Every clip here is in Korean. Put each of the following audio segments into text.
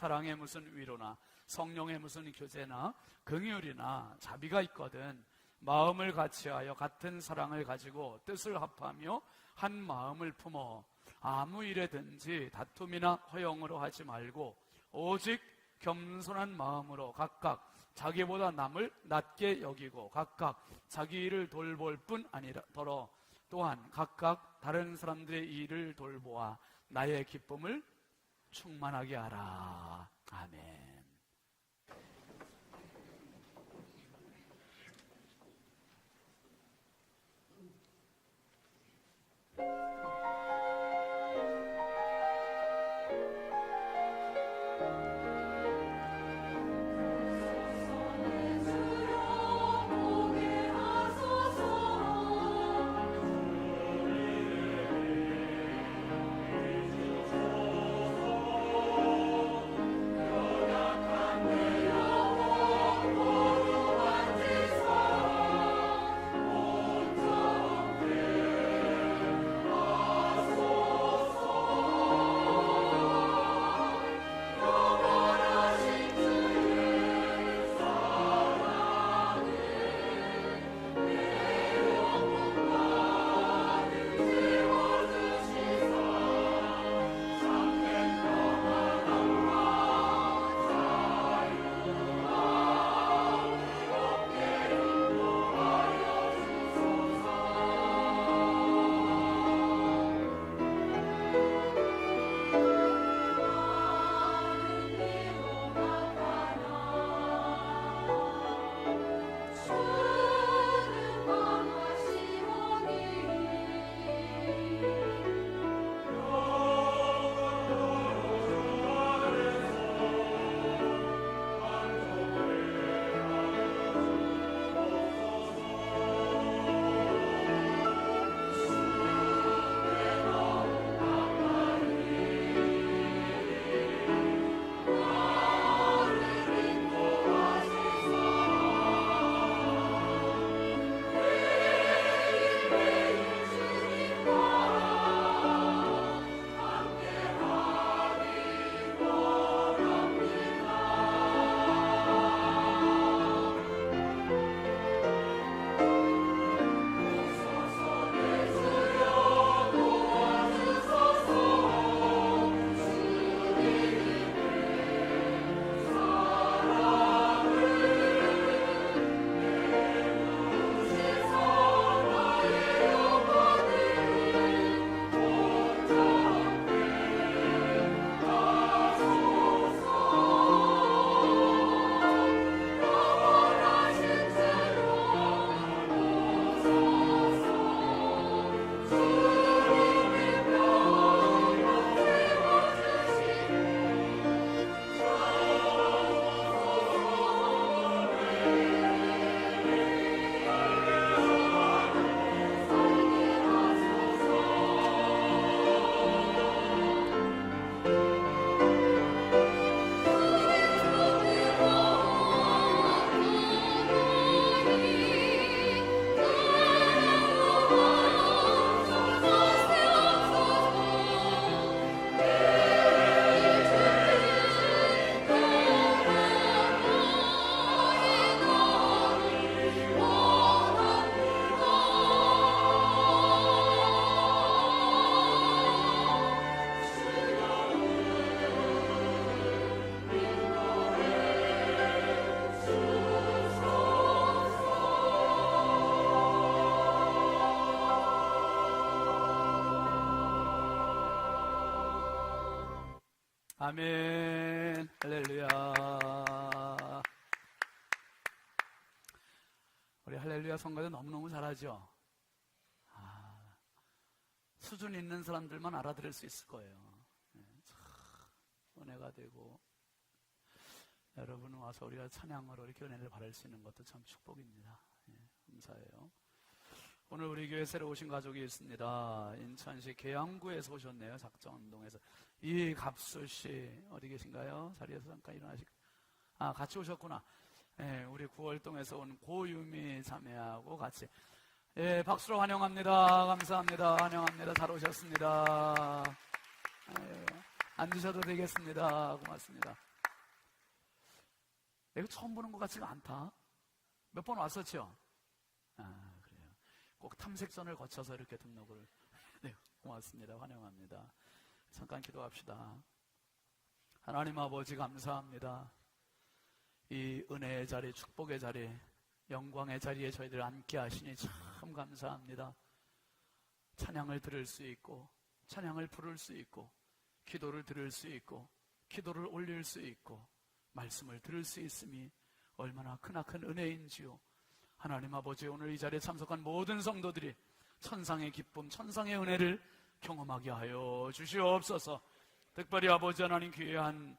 사랑에 무슨 위로나 성령의 무슨 교제나 긍휼이나 자비가 있거든 마음을 같이하여 같은 사랑을 가지고 뜻을 합하며 한 마음을 품어 아무 일에든지 다툼이나 허영으로 하지 말고 오직 겸손한 마음으로 각각 자기보다 남을 낮게 여기고 각각 자기 일을 돌볼 뿐 아니더러 또한 각각 다른 사람들의 일을 돌보아 나의 기쁨을 충만하게 하라. 아멘. 아멘. 할렐루야. 우리 할렐루야 성가대 너무너무 잘하죠? 수준 있는 사람들만 알아들을 수 있을 거예요. 참 은혜가 되고, 여러분 와서 우리가 찬양으로 이렇게 은혜를 받을 수 있는 것도 참 축복입니다. 감사해요. 오늘 우리 교회 새로 오신 가족이 있습니다. 인천시 계양구에서 오셨네요. 작정운동에서. 이갑수씨 어디 계신가요? 자리에서 잠깐 일어나시고. 같이 오셨구나. 우리 구월동에서 온 고유미 자매하고 같이. 박수로 환영합니다. 감사합니다. 환영합니다. 잘 오셨습니다. 앉으셔도 되겠습니다. 고맙습니다. 내가 처음 보는 것 같지가 않다. 몇 번 왔었죠? 그래요. 꼭 탐색전을 거쳐서 이렇게 등록을. 네, 고맙습니다. 환영합니다. 잠깐 기도합시다. 하나님 아버지 감사합니다. 이 은혜의 자리, 축복의 자리, 영광의 자리에 저희들 앉게 하시니 참 감사합니다. 찬양을 들을 수 있고, 찬양을 부를 수 있고, 기도를 들을 수 있고, 기도를 올릴 수 있고, 말씀을 들을 수 있음이 얼마나 크나큰 은혜인지요. 하나님 아버지, 오늘 이 자리에 참석한 모든 성도들이 천상의 기쁨, 천상의 은혜를 경험하게 하여 주시옵소서. 특별히 아버지 하나님 귀한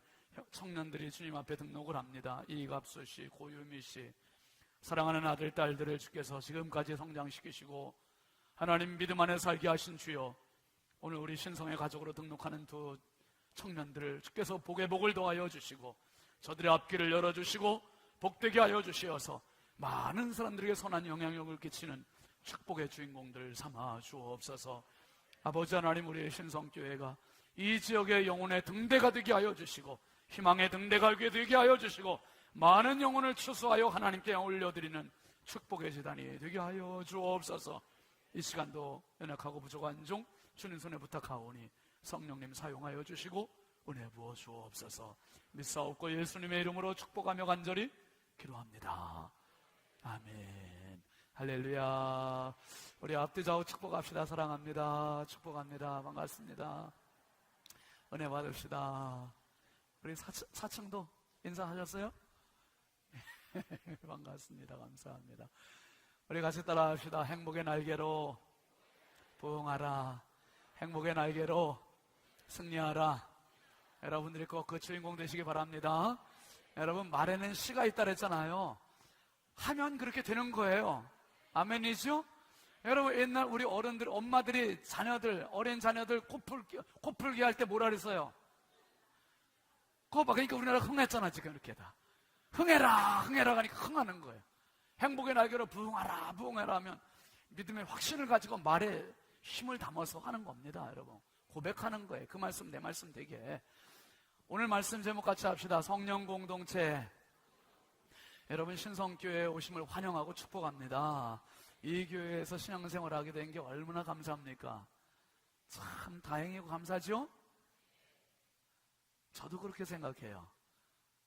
청년들이 주님 앞에 등록을 합니다. 이갑수 씨, 고유미 씨, 사랑하는 아들, 딸들을 주께서 지금까지 성장시키시고 하나님 믿음 안에 살게 하신 주여, 오늘 우리 신성의 가족으로 등록하는 두 청년들을 주께서 복에 복을 더하여 주시고 저들의 앞길을 열어주시고 복되게 하여 주시어서 많은 사람들에게 선한 영향력을 끼치는 축복의 주인공들 삼아 주옵소서. 아버지 하나님, 우리의 신성교회가 이 지역의 영혼의 등대가 되게 하여 주시고 희망의 등대가 되게 하여 주시고 많은 영혼을 추수하여 하나님께 올려드리는 축복의 제단이 되게 하여 주옵소서. 이 시간도 연약하고 부족한 중 주님 손에 부탁하오니 성령님 사용하여 주시고 은혜 부어 주옵소서. 믿사옵고 예수님의 이름으로 축복하며 간절히 기도합니다. 아멘. 할렐루야. 우리 앞뒤 좌우 축복합시다. 사랑합니다. 축복합니다. 반갑습니다. 은혜 받읍시다. 우리 사층도 인사하셨어요? 반갑습니다. 감사합니다. 우리 같이 따라 합시다. 행복의 날개로 부응하라. 행복의 날개로 승리하라. 여러분들이 꼭 그 주인공 되시기 바랍니다. 여러분, 말에는 시가 있다 그랬잖아요. 하면 그렇게 되는 거예요. 아멘이죠? 여러분, 옛날 우리 어른들, 엄마들이 자녀들, 어린 자녀들 코풀기 할 때 뭐라 그랬어요? 그거 봐. 그러니까 우리나라 흥했잖아, 지금 이렇게 다. 흥해라, 흥해라 하니까 흥하는 거예요. 행복의 날개로 부응하라, 부응해라 하면 믿음의 확신을 가지고 말에 힘을 담아서 하는 겁니다, 여러분. 고백하는 거예요. 그 말씀, 내 말씀 되게. 오늘 말씀 제목 같이 합시다. 성령 공동체. 여러분, 신성교회에 오심을 환영하고 축복합니다. 이 교회에서 신앙생활을 하게 된 게 얼마나 감사합니까? 참 다행이고 감사죠? 저도 그렇게 생각해요.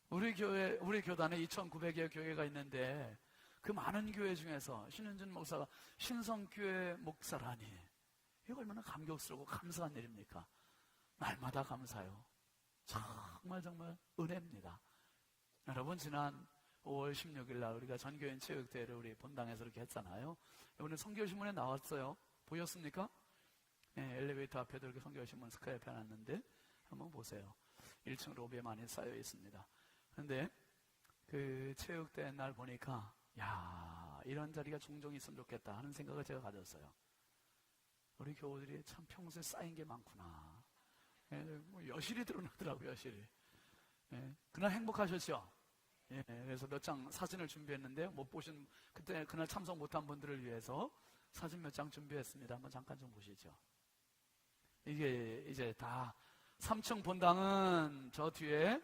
우리 교단에 2,900여 교회가 있는데 그 많은 교회 중에서 신은준 목사가 신성교회 목사라니, 이거 얼마나 감격스럽고 감사한 일입니까? 날마다 감사해요. 정말 은혜입니다. 여러분, 지난 5월 16일 날 우리가 전교인 체육대회를 우리 본당에서 이렇게 했잖아요. 오늘 선교신문에 나왔어요. 보였습니까? 네, 엘리베이터 앞에도 이렇게 선교신문 스크랩 해놨는데 한번 보세요. 1층 로비에 많이 쌓여 있습니다. 그런데 그 체육대회 날 보니까 야, 이런 자리가 종종 있으면 좋겠다 하는 생각을 제가 가졌어요. 우리 교우들이 참 평소에 쌓인 게 많구나. 예, 뭐 여실히 드러나더라고요, 여실히. 예, 그날 행복하셨죠? 예, 그래서 몇 장 사진을 준비했는데 못 보신, 그날 참석 못한 분들을 위해서 사진 몇 장 준비했습니다. 한번 잠깐 좀 보시죠. 이게 이제 다 3층 본당은 저 뒤에,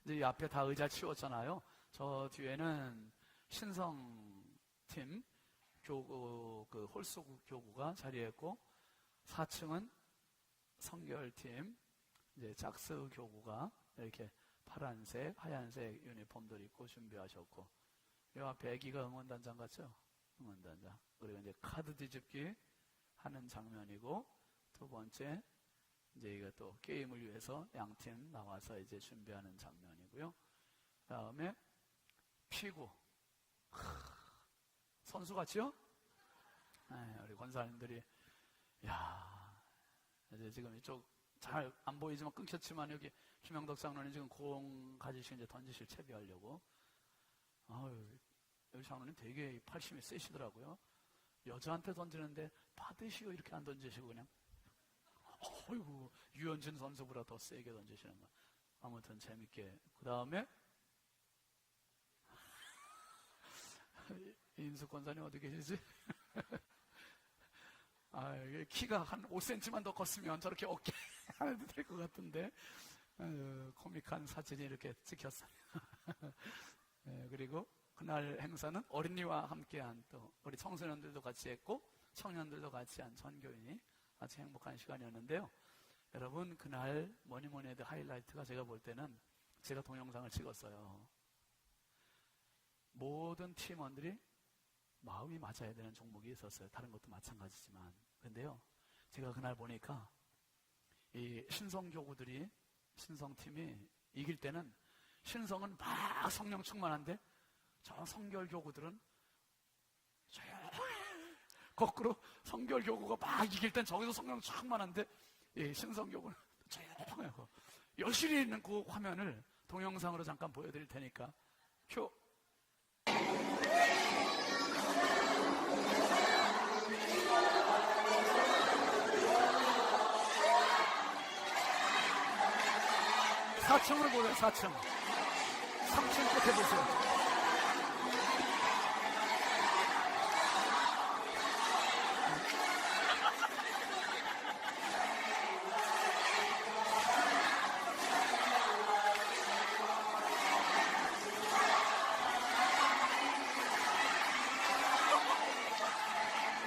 이제 앞에 다 의자 치웠잖아요. 저 뒤에는 신성팀 교구, 그 홀수 교구가 자리했고, 4층은 성결팀, 이제 짝스 교구가 이렇게 파란색, 하얀색 유니폼들 입고 준비하셨고, 이 앞에 애기가 응원단장 같죠? 응원단장. 그리고 이제 카드 뒤집기 하는 장면이고, 두 번째, 이제 이거 또 게임을 위해서 양팀 나와서 이제 준비하는 장면이고요. 그 다음에 피구. 선수 같죠? 우리 권사님들이, 야, 이제 지금 이쪽 잘 안 보이지만 끊겼지만 여기 김영덕 장로님 지금 공 가지시고 이제 던지실 채비하려고. 여기 장로님 되게 팔심이 세시더라고요. 여자한테 던지는데 받으시고 이렇게 안 던지시고 그냥, 어이구, 유현진 선수보다 더 세게 던지시는 거. 아무튼 재밌게. 그 다음에 인수 권사님 어디 계시지? 키가 한 5cm만 더 컸으면 저렇게 어깨 해도 될 것 같은데, 코믹한 사진이 이렇게 찍혔어요. 그리고 그날 행사는 어린이와 함께한 또 우리 청소년들도 같이 했고 청년들도 같이 한 전교인이 아주 행복한 시간이었는데요. 여러분, 그날 뭐니 해도 하이라이트가 제가 볼 때는 제가 동영상을 찍었어요. 모든 팀원들이 마음이 맞아야 되는 종목이 있었어요. 다른 것도 마찬가지지만. 근데요, 제가 그날 보니까 이 신성교구들이, 신성팀이 이길 때는 신성은 막 성령 충만한데 저 성결교구들은 거꾸로 성결교구가 막 이길 땐 저기서 성령 충만한데 이 신성교구는 조용하고 여실히 있는 그 화면을 동영상으로 잠깐 보여드릴 테니까 큐. (4층으로) 보세요. 4층 3층 끝에 보세요.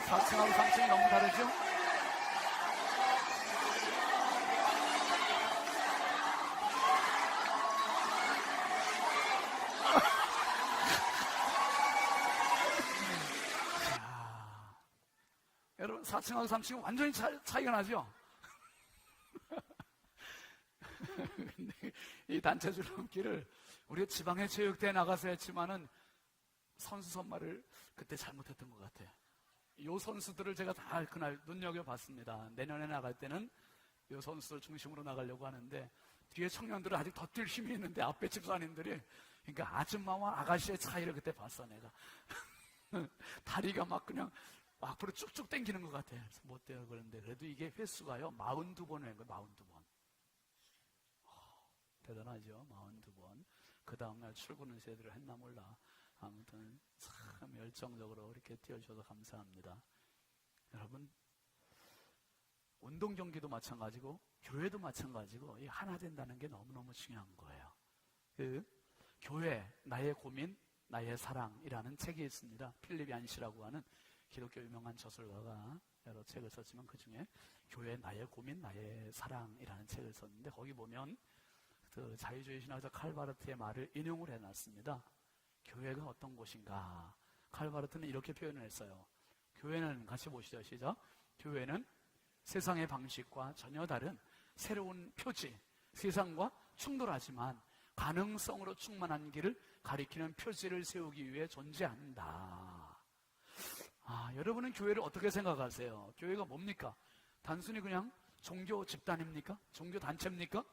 (4층하고) (3층이) 너무 다르죠? 여러분, 4층하고 3층은 완전히 차이가 나죠? 근데 이 단체 줄넘기를 우리가 지방의 체육대회 나가서 했지만은 선수 선발을 그때 잘못했던 것 같아요. 요 선수들을 제가 다 그날 눈여겨봤습니다. 내년에 나갈 때는 요 선수들 중심으로 나가려고 하는데 뒤에 청년들은 아직 더 뛸 힘이 있는데 앞에 집사님들이, 그러니까 아줌마와 아가씨의 차이를 그때 봤어 내가. 다리가 막 그냥 앞으로 쭉쭉 당기는 것 같아요. 그래서 못 돼요. 그런데 그래도 이게 횟수가요 42번 한 거예요. 42번. 대단하죠. 42번. 그 다음날 출근은 제대로 했나 몰라. 아무튼 참 열정적으로 이렇게 뛰어주셔서 감사합니다. 여러분, 운동 경기도 마찬가지고 교회도 마찬가지고 이 하나 된다는 게 너무너무 중요한 거예요. 그 교회 나의 고민 나의 사랑이라는 책이 있습니다. 필립 얀시라고 하는 기독교 유명한 저술가가 여러 책을 썼지만 그 중에 교회 나의 고민 나의 사랑이라는 책을 썼는데 거기 보면 그 자유주의 신학자 칼바르트의 말을 인용을 해놨습니다. 교회가 어떤 곳인가? 칼바르트는 이렇게 표현을 했어요. 교회는, 같이 보시죠. 시작. 교회는 세상의 방식과 전혀 다른 새로운 표지, 세상과 충돌하지만 가능성으로 충만한 길을 가리키는 표지를 세우기 위해 존재한다. 여러분은 교회를 어떻게 생각하세요? 교회가 뭡니까? 단순히 그냥 종교 집단입니까? 종교 단체입니까?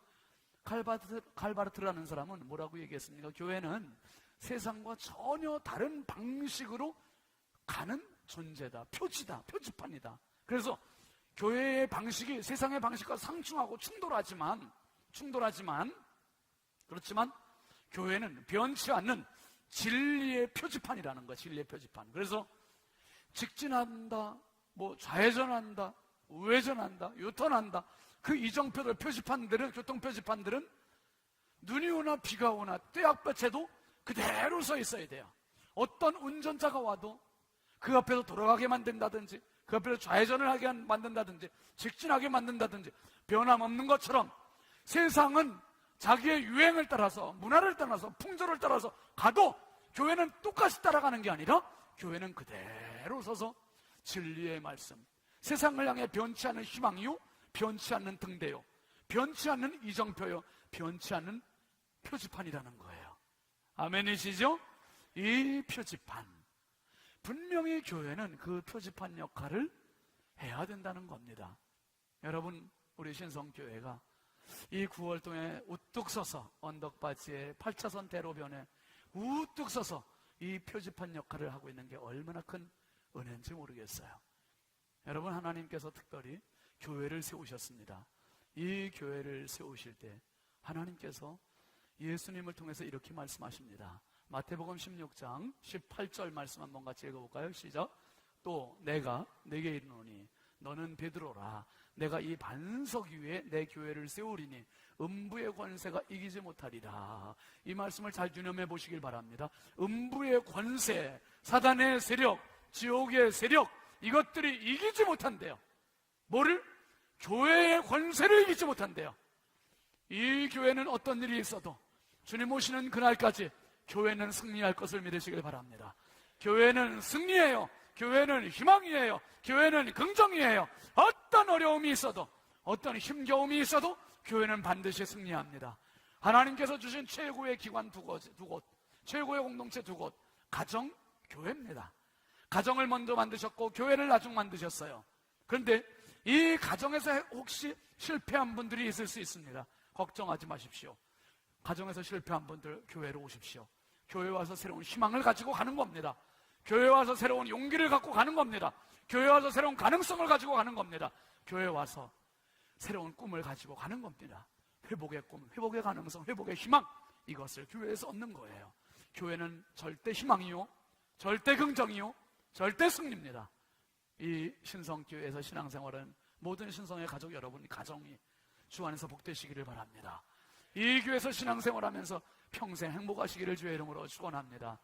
칼바르트라는 사람은 뭐라고 얘기했습니까? 교회는 세상과 전혀 다른 방식으로 가는 존재다. 표지다. 표지판이다. 그래서 교회의 방식이 세상의 방식과 상충하고 충돌하지만 그렇지만 교회는 변치 않는 진리의 표지판이라는 거야. 진리의 표지판. 그래서 직진한다, 뭐 좌회전한다, 우회전한다, 유턴한다. 그 이정표들, 표지판들은, 교통 표지판들은 눈이 오나 비가 오나 떼약볕에도 그대로 서 있어야 돼요. 어떤 운전자가 와도 그 앞에서 돌아가게 만든다든지, 그 앞에서 좌회전을 하게 만든다든지, 직진하게 만든다든지, 변함없는 것처럼 세상은 자기의 유행을 따라서, 문화를 따라서, 풍조를 따라서 가도 교회는 똑같이 따라가는 게 아니라 교회는 그대로 서서 진리의 말씀, 세상을 향해 변치 않는 희망이요, 변치 않는 등대요, 변치 않는 이정표요, 변치 않는 표지판이라는 거예요. 아멘이시죠? 이 표지판, 분명히 교회는 그 표지판 역할을 해야 된다는 겁니다. 여러분, 우리 신성교회가 이 9월동에 우뚝 서서 언덕바지에 8차선 대로변에 우뚝 서서 이 표지판 역할을 하고 있는 게 얼마나 큰 은혜인지 모르겠어요. 여러분, 하나님께서 특별히 교회를 세우셨습니다. 이 교회를 세우실 때 하나님께서 예수님을 통해서 이렇게 말씀하십니다. 마태복음 16장 18절 말씀 한번 같이 읽어볼까요? 시작. 또 내가 네게 이르노니 너는 베드로라. 내가 이 반석 위에 내 교회를 세우리니 음부의 권세가 이기지 못하리라. 이 말씀을 잘 유념해 보시길 바랍니다. 음부의 권세, 사단의 세력, 지옥의 세력, 이것들이 이기지 못한대요. 뭐를? 교회의 권세를 이기지 못한대요. 이 교회는 어떤 일이 있어도 주님 오시는 그날까지 교회는 승리할 것을 믿으시길 바랍니다. 교회는 승리예요. 교회는 희망이에요. 교회는 긍정이에요. 어떤 어려움이 있어도, 어떤 힘겨움이 있어도 교회는 반드시 승리합니다. 하나님께서 주신 최고의 기관 두 곳, 최고의 공동체 두 곳, 가정, 교회입니다. 가정을 먼저 만드셨고 교회를 나중 만드셨어요. 그런데 이 가정에서 혹시 실패한 분들이 있을 수 있습니다. 걱정하지 마십시오. 가정에서 실패한 분들 교회로 오십시오. 교회 와서 새로운 희망을 가지고 가는 겁니다. 교회 와서 새로운 용기를 갖고 가는 겁니다. 교회 와서 새로운 가능성을 가지고 가는 겁니다. 교회 와서 새로운 꿈을 가지고 가는 겁니다. 회복의 꿈, 회복의 가능성, 회복의 희망, 이것을 교회에서 얻는 거예요. 교회는 절대 희망이요, 절대 긍정이요, 절대 승리입니다. 이 신성교회에서 신앙생활은 모든 신성의 가족 여러분, 가정이 주 안에서 복되시기를 바랍니다. 이 교회에서 신앙생활하면서 평생 행복하시기를 주의 이름으로 축원합니다.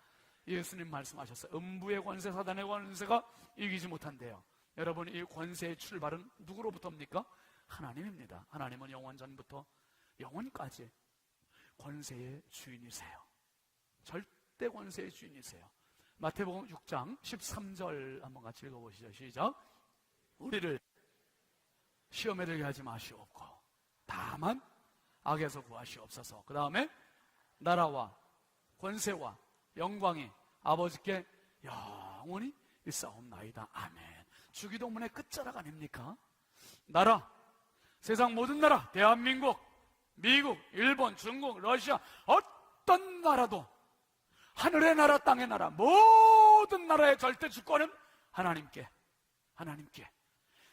예수님 말씀하셨어요. 음부의 권세, 사단의 권세가 이기지 못한대요. 여러분, 이 권세의 출발은 누구로부터입니까? 하나님입니다. 하나님은 영원 전부터 영원까지 권세의 주인이세요. 절대 권세의 주인이세요. 마태복음 6장 13절 한번 같이 읽어보시죠. 시작. 우리를 시험에 들게 하지 마시옵고 다만 악에서 구하시옵소서. 그 다음에 나라와 권세와 영광이 아버지께 영원히 있사옵나이다. 아멘. 주기도문의 끝자락 아닙니까? 나라, 세상 모든 나라, 대한민국, 미국, 일본, 중국, 러시아, 어떤 나라도 하늘의 나라, 땅의 나라, 모든 나라의 절대 주권은 하나님께,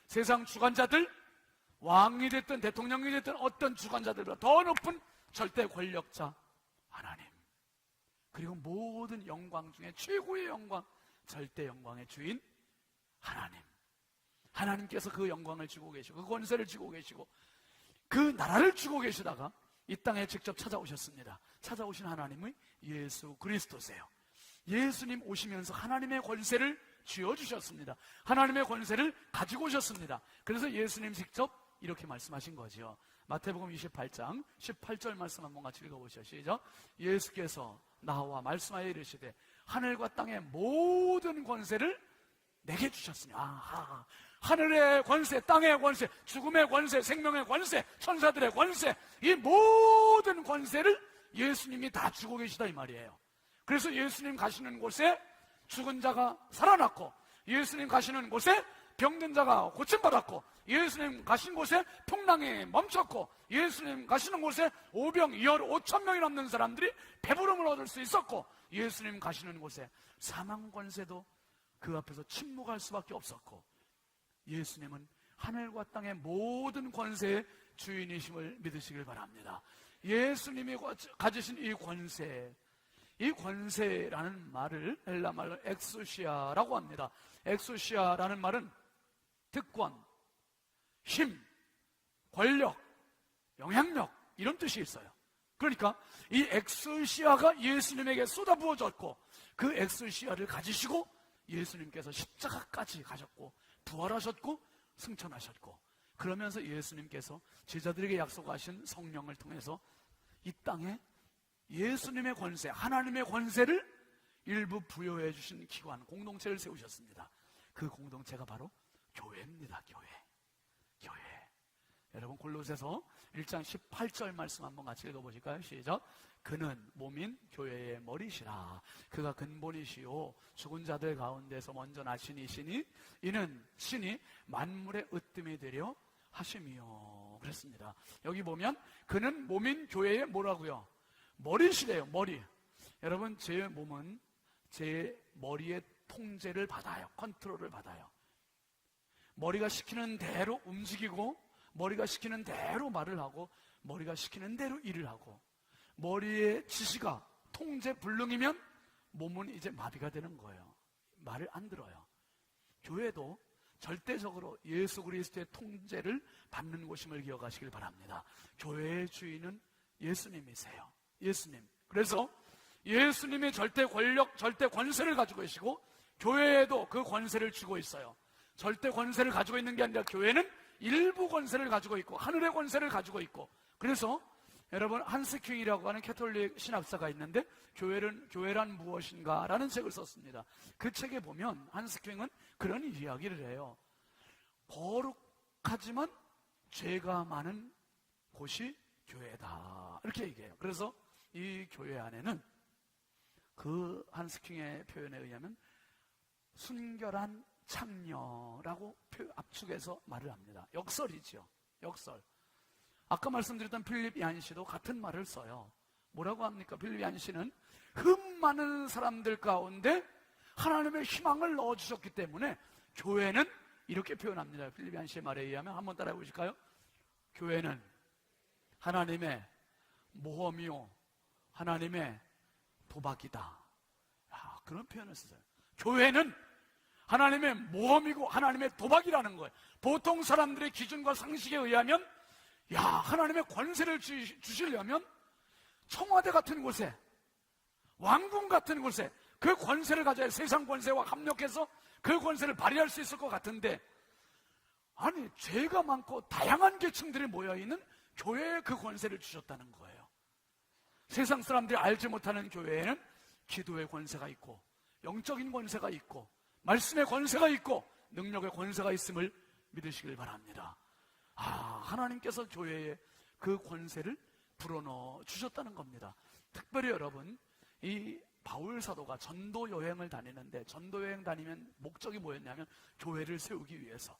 세상 주관자들, 왕이 됐든 대통령이 됐든 어떤 주관자들보다 더 높은 절대 권력자 하나님, 그리고 모든 영광 중에 최고의 영광, 절대 영광의 주인 하나님께서 그 영광을 쥐고 계시고 그 권세를 쥐고 계시고 그 나라를 쥐고 계시다가 이 땅에 직접 찾아오셨습니다. 찾아오신 하나님의 예수 그리스도세요. 예수님 오시면서 하나님의 권세를 쥐어주셨습니다. 하나님의 권세를 가지고 오셨습니다. 그래서 예수님 직접 이렇게 말씀하신 거죠. 마태복음 28장 18절 말씀 한번 같이 읽어보시죠. 시작. 예수께서 나와 말씀하여 이르시되 하늘과 땅의 모든 권세를 내게 주셨으니, 하늘의 권세, 땅의 권세, 죽음의 권세, 생명의 권세, 천사들의 권세, 이 모든 권세를 예수님이 다 주고 계시다 이 말이에요. 그래서 예수님 가시는 곳에 죽은 자가 살아났고, 예수님 가시는 곳에 병든 자가 고침받았고, 예수님 가신 곳에 풍랑이 멈췄고, 예수님 가시는 곳에 오병이어 5,000명이 넘는 사람들이 배부름을 얻을 수 있었고, 예수님 가시는 곳에 사망 권세도 그 앞에서 침묵할 수밖에 없었고, 예수님은 하늘과 땅의 모든 권세의 주인이심을 믿으시길 바랍니다. 예수님이 가지신 이 권세, 이 권세라는 말을 헬라 말로 엑소시아라고 합니다. 엑소시아라는 말은 특권, 힘, 권력, 영향력 이런 뜻이 있어요. 그러니까 이 엑소시아가 예수님에게 쏟아부어졌고, 그 엑소시아를 가지시고 예수님께서 십자가까지 가셨고 부활하셨고 승천하셨고, 그러면서 예수님께서 제자들에게 약속하신 성령을 통해서 이 땅에 예수님의 권세, 하나님의 권세를 일부 부여해 주신 기관, 공동체를 세우셨습니다. 그 공동체가 바로 교회입니다. 교회. 여러분, 골로새서 1장 18절 말씀 한번 같이 읽어보실까요? 시작. 그는 몸인 교회의 머리시라. 그가 근본이시요 죽은 자들 가운데서 먼저 나신 이시니 이는 신이 만물의 으뜸이 되려 하심이요. 그랬습니다. 여기 보면 그는 몸인 교회의 뭐라고요? 머리시래요. 머리. 여러분, 제 몸은 제 머리의 통제를 받아요. 컨트롤을 받아요. 머리가 시키는 대로 움직이고, 머리가 시키는 대로 말을 하고, 머리가 시키는 대로 일을 하고, 머리의 지시가 통제 불능이면 몸은 이제 마비가 되는 거예요. 말을 안 들어요. 교회도 절대적으로 예수 그리스도의 통제를 받는 곳임을 기억하시길 바랍니다. 교회의 주인은 예수님이세요. 예수님. 그래서 예수님이 절대 권력, 절대 권세를 가지고 계시고 교회에도 그 권세를 쥐고 있어요. 절대 권세를 가지고 있는 게 아니라 교회는 일부 권세를 가지고 있고 하늘의 권세를 가지고 있고, 그래서 여러분 한스킹이라고 하는 캐톨릭 신학사가 있는데 교회란 무엇인가 라는 책을 썼습니다. 그 책에 보면 한스킹은 그런 이야기를 해요. 거룩하지만 죄가 많은 곳이 교회다 이렇게 얘기해요. 그래서 이 교회 안에는 그 한스킹의 표현에 의하면 순결한 창녀라고 압축해서 말을 합니다. 역설이죠. 역설. 아까 말씀드렸던 필립 얀시도 같은 말을 써요. 뭐라고 합니까? 필립 얀시는 흠 많은 사람들 가운데 하나님의 희망을 넣어주셨기 때문에 교회는 이렇게 표현합니다. 필립 얀시의 말에 의하면 한번 따라해 보실까요? 교회는 하나님의 모험이요 하나님의 도박이다. 그런 표현을 쓰세요. 교회는 하나님의 모험이고 하나님의 도박이라는 거예요. 보통 사람들의 기준과 상식에 의하면 하나님의 권세를 주시려면 청와대 같은 곳에, 왕궁 같은 곳에 그 권세를 가져야 세상 권세와 합력해서 그 권세를 발휘할 수 있을 것 같은데, 아니 죄가 많고 다양한 계층들이 모여있는 교회에 그 권세를 주셨다는 거예요. 세상 사람들이 알지 못하는 교회에는 기도의 권세가 있고 영적인 권세가 있고 말씀의 권세가 있고 능력의 권세가 있음을 믿으시길 바랍니다. 하나님께서 교회에 그 권세를 불어넣어 주셨다는 겁니다. 특별히 여러분, 이 바울 사도가 전도 여행을 다니는데, 전도 여행 다니면 목적이 뭐였냐면 교회를 세우기 위해서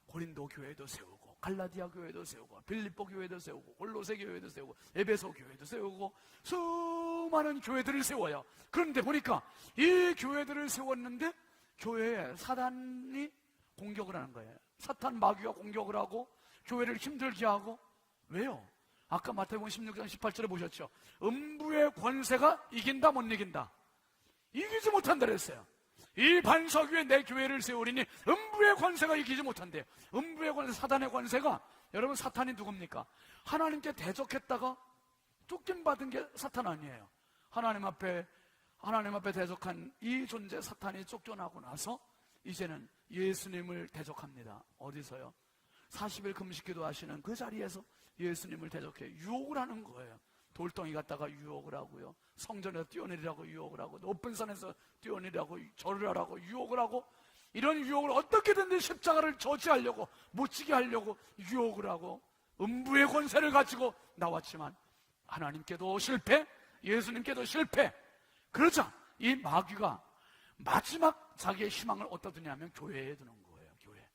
고린도 교회도 세우고 갈라디아 교회도 세우고 빌립보 교회도 세우고 골로새 교회도 세우고 에베소 교회도 세우고 수많은 교회들을 세워요. 그런데 보니까 이 교회들을 세웠는데 교회에 사단이 공격을 하는 거예요. 사탄 마귀가 공격을 하고 교회를 힘들게 하고. 왜요? 아까 마태복음 16장 18절에 보셨죠? 음부의 권세가 이긴다 못 이긴다? 이기지 못한다 그랬어요. 이 반석 위에 내 교회를 세우리니 음부의 권세가 이기지 못한대요. 음부의 권세, 사단의 권세가, 여러분 사탄이 누굽니까? 하나님께 대적했다가 쫓김받은 게 사탄 아니에요. 하나님 앞에 대적한 이 존재 사탄이 쫓겨나고 나서 이제는 예수님을 대적합니다. 어디서요? 40일 금식기도 하시는 그 자리에서 예수님을 대적해 유혹을 하는 거예요. 돌덩이 갖다가 유혹을 하고요, 성전에서 뛰어내리라고 유혹을 하고, 높은 산에서 뛰어내리라고 절을 하라고 유혹을 하고, 이런 유혹을 어떻게든 십자가를 저지하려고, 묻히게 하려고 유혹을 하고 음부의 권세를 가지고 나왔지만 하나님께도 실패, 예수님께도 실패. 그러자 이 마귀가 마지막 자기의 희망을 어디다 두냐면 교회에 두는 거예요. 교회.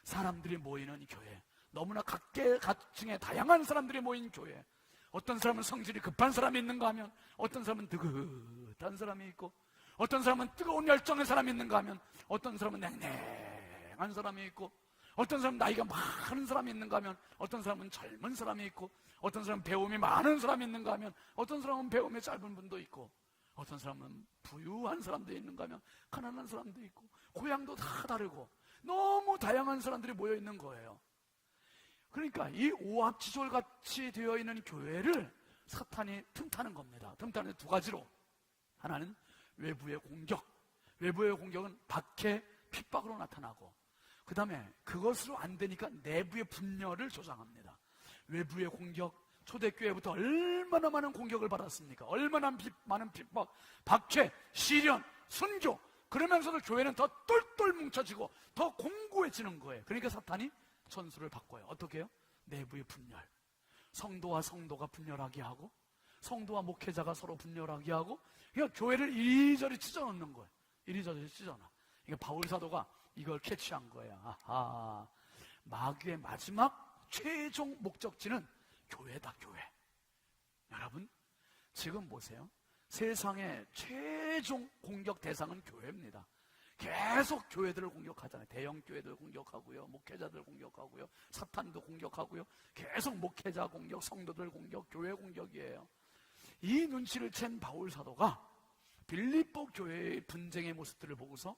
사람들이 모이는 교회. 너무나 각계각층의 다양한 사람들이 모인 교회. 어떤 사람은 성질이 급한 사람이 있는가 하면 어떤 사람은 느긋한 사람이 있고, 어떤 사람은 뜨거운 열정의 사람이 있는가 하면 어떤 사람은 냉랭한 사람이 있고, 어떤 사람은 나이가 많은 사람이 있는가 하면 어떤 사람은 젊은 사람이 있고, 어떤 사람은 배움이 많은 사람이 있는가 하면 어떤 사람은 배움이 짧은 분도 있고, 어떤 사람은 부유한 사람도 있는가 하면 가난한 사람도 있고, 고향도 다 다르고 너무 다양한 사람들이 모여 있는 거예요. 그러니까 이 오합지졸같이 되어 있는 교회를 사탄이 틈타는 겁니다. 틈타는 두 가지로. 하나는 외부의 공격. 외부의 공격은 박해, 핍박으로 나타나고, 그 다음에 그것으로 안 되니까 내부의 분열을 조장합니다. 외부의 공격, 초대교회부터 얼마나 많은 공격을 받았습니까? 얼마나 많은 핍박, 박해, 시련, 순교. 그러면서도 교회는 더 똘똘 뭉쳐지고 더 공고해지는 거예요. 그러니까 사탄이 전술을 바꿔요. 어떻게 해요? 내부의 분열. 성도와 성도가 분열하게 하고, 성도와 목회자가 서로 분열하게 하고, 그러니까 교회를 이리저리 찢어놓는 거예요. 이리저리 찢어놔. 그러니까 바울 사도가 이걸 캐치한 거예요. 마귀의 마지막 최종 목적지는 교회다, 교회. 여러분, 지금 보세요. 세상의 최종 공격 대상은 교회입니다. 계속 교회들을 공격하잖아요. 대형 교회들 공격하고요, 목회자들 공격하고요, 사탄도 공격하고요. 계속 목회자 공격, 성도들 공격, 교회 공격이에요. 이 눈치를 챈 바울 사도가 빌립보 교회의 분쟁의 모습들을 보고서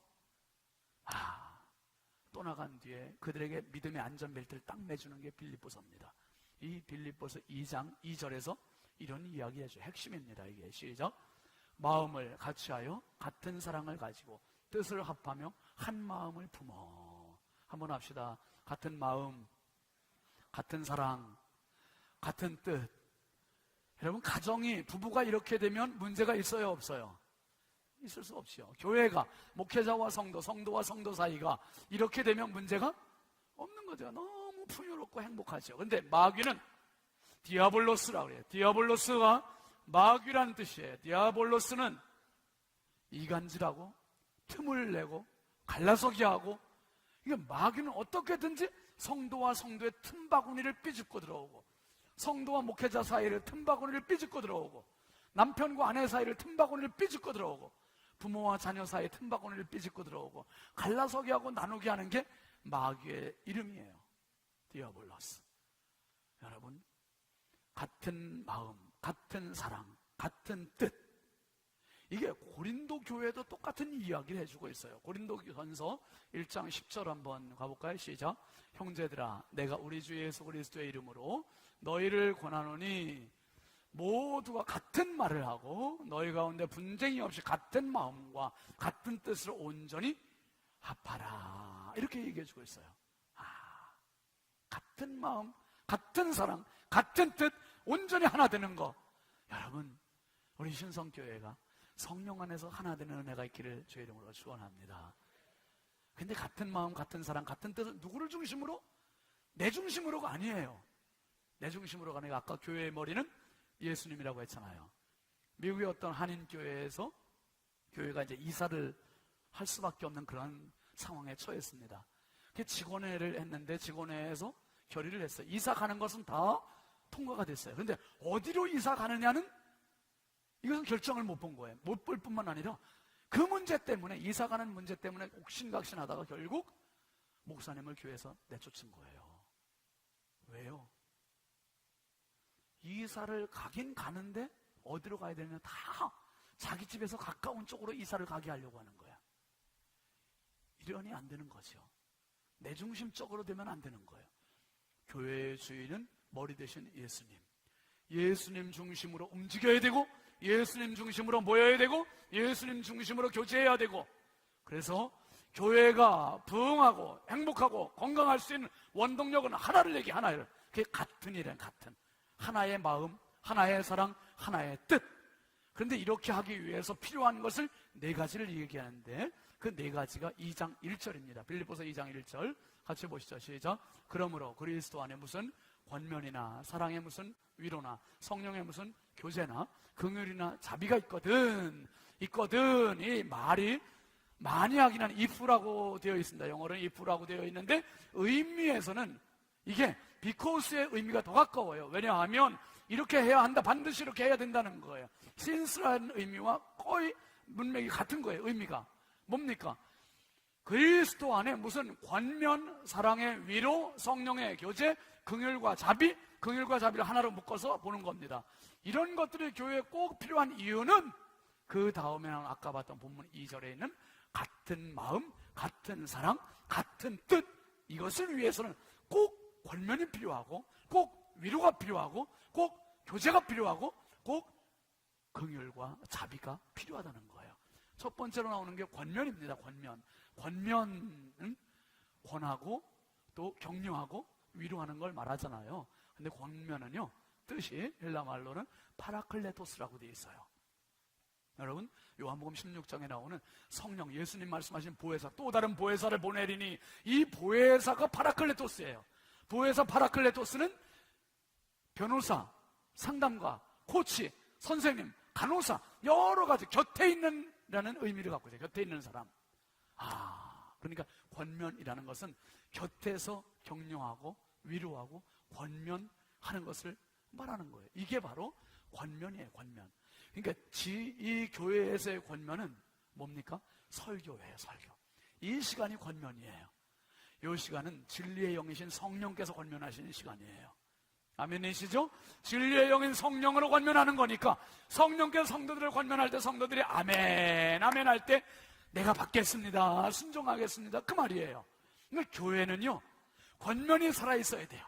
또 나간 뒤에 그들에게 믿음의 안전벨트를 딱 매주는 게 빌립보서입니다. 이 빌립보서 2장 2절에서 이런 이야기 해줘요. 핵심입니다. 이게 시작. 마음을 같이하여 같은 사랑을 가지고 뜻을 합하며 한 마음을 품어. 한번 합시다. 같은 마음, 같은 사랑, 같은 뜻. 여러분, 가정이, 부부가 이렇게 되면 문제가 있어요, 없어요? 있을 수 없죠. 교회가, 목회자와 성도, 성도와 성도 사이가 이렇게 되면 문제가 없는 거죠. 너무 풍요롭고 행복하죠. 근데 마귀는 디아볼로스라고 그래요. 디아볼로스가 마귀라는 뜻이에요. 디아볼로스는 이간질하고 틈을 내고 갈라서게 하고, 이게 마귀는 어떻게든지 성도와 성도의 틈바구니를 삐집고 들어오고, 성도와 목회자 사이를 틈바구니를 삐집고 들어오고, 남편과 아내 사이를 틈바구니를 삐집고 들어오고, 부모와 자녀 사이에 틈바구니를 삐집고 들어오고, 갈라서게 하고 나누게 하는 게 마귀의 이름이에요. 디아볼로스. 여러분, 같은 마음, 같은 사랑, 같은 뜻. 이게 고린도 교회도 똑같은 이야기를 해주고 있어요. 고린도전서 1장 10절 한번 가볼까요? 시작. 형제들아, 내가 우리 주 예수 그리스도의 이름으로 너희를 권하노니 모두가 같은 말을 하고 너희 가운데 분쟁이 없이 같은 마음과 같은 뜻으로 온전히 합하라. 이렇게 얘기해주고 있어요. 같은 마음, 같은 사랑, 같은 뜻, 온전히 하나 되는 거. 여러분, 우리 신성교회가 성령 안에서 하나 되는 은혜가 있기를 주의 이름으로 축원합니다. 근데 같은 마음, 같은 사랑, 같은 뜻은 누구를 중심으로? 내 중심으로가 아니에요. 내 중심으로가 아니라 아까 교회의 머리는 예수님이라고 했잖아요. 미국의 어떤 한인교회에서 교회가 이제 이사를 할 수밖에 없는 그런 상황에 처했습니다. 직원회를 했는데 직원회에서 결의를 했어요. 이사 가는 것은 다 통과가 됐어요. 그런데 어디로 이사 가느냐는 이것은 결정을 못 본 거예요. 못 볼 뿐만 아니라 그 문제 때문에, 이사 가는 문제 때문에 옥신각신하다가 결국 목사님을 교회에서 내쫓은 거예요. 왜요? 이사를 가긴 가는데 어디로 가야 되느냐, 다 자기 집에서 가까운 쪽으로 이사를 가게 하려고 하는 거야. 이러니 안 되는 거죠. 내 중심적으로 되면 안 되는 거예요. 교회의 주인은 머리 대신 예수님. 예수님 중심으로 움직여야 되고, 예수님 중심으로 모여야 되고, 예수님 중심으로 교제해야 되고, 그래서 교회가 부흥하고 행복하고 건강할 수 있는 원동력은 하나를 얘기, 하나를. 그게 같은 일은 같은. 하나의 마음, 하나의 사랑, 하나의 뜻. 그런데 이렇게 하기 위해서 필요한 것을 네 가지를 얘기하는데, 그 네 가지가 2장 1절입니다. 빌립보서 2장 1절 같이 보시죠. 시작. 그러므로 그리스도 안에 무슨 권면이나 사랑에 무슨 위로나 성령의 무슨 교제나 긍휼이나 자비가 있거든. 이 말이 많이 하긴 한 if라고 되어 있습니다. 영어로는 if라고 되어 있는데 의미에서는 이게 because의 의미가 더 가까워요. 왜냐하면 이렇게 해야 한다, 반드시 이렇게 해야 된다는 거예요. since라는 의미와 거의 문맥이 같은 거예요. 의미가 뭡니까? 그리스도 안에 무슨 권면, 사랑의 위로, 성령의 교제, 긍휼과 자비, 긍휼과 자비를 하나로 묶어서 보는 겁니다. 이런 것들이 교회에 꼭 필요한 이유는 그 다음에 아까 봤던 본문 2절에 있는 같은 마음, 같은 사랑, 같은 뜻, 이것을 위해서는 꼭 권면이 필요하고, 꼭 위로가 필요하고, 꼭 교제가 필요하고, 꼭 긍휼과 자비가 필요하다는 거예요. 첫 번째로 나오는 게 권면입니다. 권면은 권하고 또 격려하고 위로하는 걸 말하잖아요. 근데 권면은요, 뜻이 헬라 말로는 파라클레토스라고 되어 있어요. 여러분, 요한복음 16장에 나오는 성령, 예수님 말씀하신 보혜사, 또 다른 보혜사를 보내리니, 이 보혜사가 파라클레토스예요. 보혜사 파라클레토스는 변호사, 상담가, 코치, 선생님, 간호사, 여러 가지 곁에 있는 라는 의미를 갖고 있어요. 곁에 있는 사람. 그러니까 권면이라는 것은 곁에서 격려하고 위로하고 권면하는 것을 말하는 거예요. 이게 바로 권면이에요. 권면. 그러니까 이 교회에서의 권면은 뭡니까? 설교예요. 설교. 이 시간이 권면이에요. 이 시간은 진리의 영이신 성령께서 권면하시는 시간이에요. 아멘이시죠? 진리의 영인 성령으로 권면하는 거니까 성령께서 성도들을 권면할 때 성도들이 아멘, 아멘 할 때 내가 받겠습니다, 순종하겠습니다, 그 말이에요. 그러니까 교회는요, 권면이 살아있어야 돼요.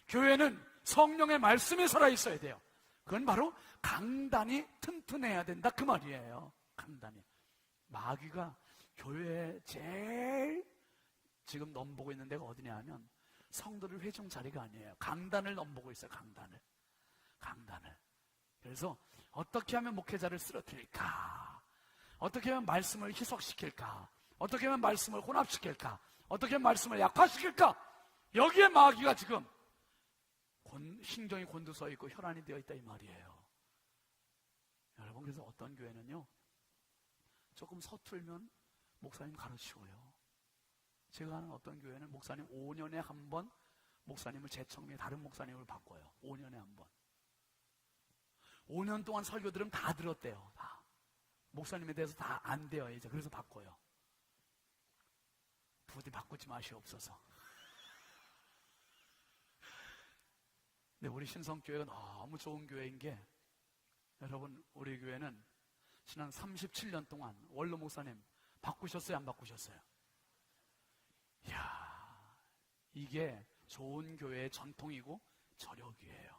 교회는 성령의 말씀이 살아있어야 돼요. 그건 바로 강단이 튼튼해야 된다, 그 말이에요. 강단이. 마귀가 교회에 제일 지금 넘보고 있는 데가 어디냐 하면 성도들 회중 자리가 아니에요. 강단을 넘보고 있어요. 강단을. 그래서 어떻게 하면 목회자를 쓰러뜨릴까? 어떻게 하면 말씀을 희석시킬까? 어떻게 하면 말씀을 혼합시킬까? 어떻게 하면 말씀을 약화시킬까? 여기에 마귀가 지금 신경이 곤두서 있고 혈안이 되어 있다, 이 말이에요. 여러분, 그래서 어떤 교회는요, 조금 서툴면 목사님 가르치고요. 제가 아는 어떤 교회는 목사님 5년에 한 번 목사님을 재청미해 다른 목사님을 바꿔요. 5년에 한 번. 5년 동안 설교 들으면 다 들었대요. 다. 목사님에 대해서 다 안 돼요, 이제. 그래서 바꿔요. 부디 바꾸지 마시옵소서. 근데 우리 신성교회가 너무 좋은 교회인 게, 여러분, 우리 교회는 지난 37년 동안 원로 목사님 바꾸셨어요, 안 바꾸셨어요? 이야, 이게 좋은 교회의 전통이고 저력이에요.